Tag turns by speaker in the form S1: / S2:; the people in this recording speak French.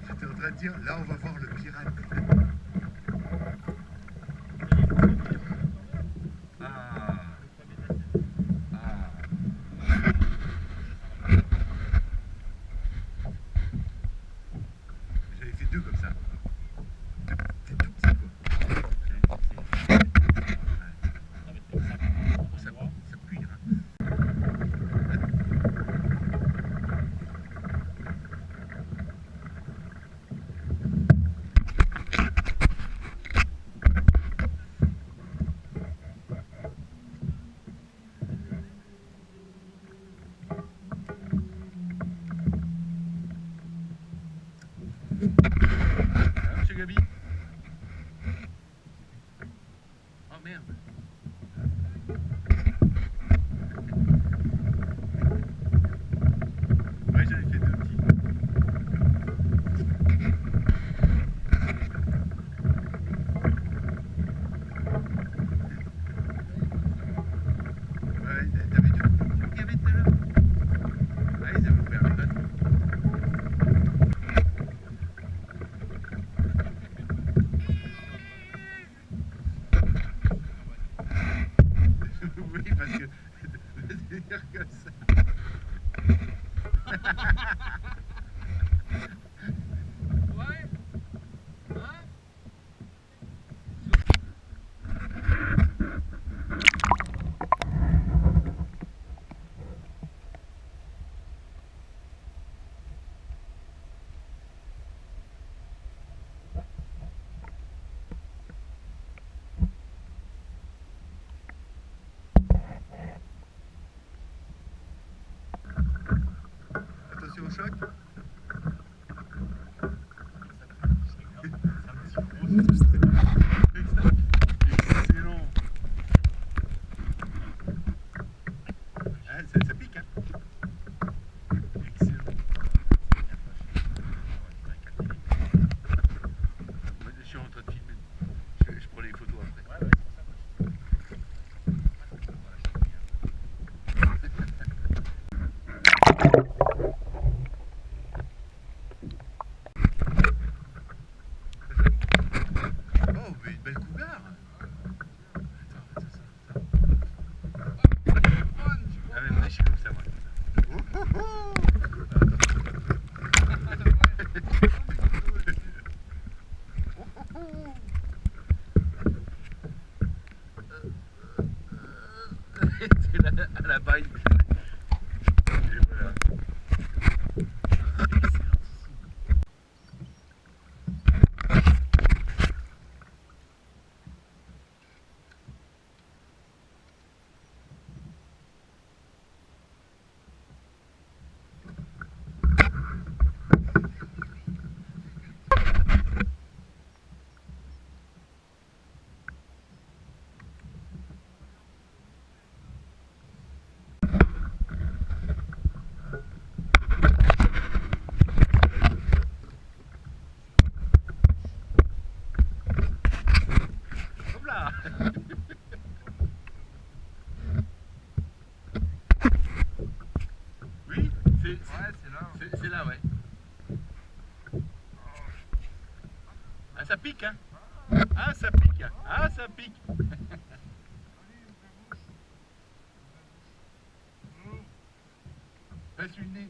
S1: J'étais en train de dire, là on va voir le pirate. Ah. Ah. J'avais fait deux comme ça. C'est tout petit quoi. Ça cuit, hein. Ah, monsieur Gabi. Oh merde. Ouais, j'avais fait deux petits. Ouais, t'as vu deux coups qu'il y avait tout à l'heure? Ah, ils avaient ouvert le bateau. Oui, parce que de dire comme ça.
S2: Ouais. Hein?
S1: Attention au choc. Excellent. Ah, ça pique, hein. Excellent. Moi, je suis en train de filmer. Je prends les photos après.
S2: Ouais,
S1: Oh, mais une belle cougar. Attends. Ah, mais moi, je suis comme ça. à la baille. Et voilà. Hop là. Oui,
S2: Ouais, c'est là.
S1: c'est là, ouais. Ah, ça pique, hein. Ah, ça pique. Ah, ça pique. Reste une nez.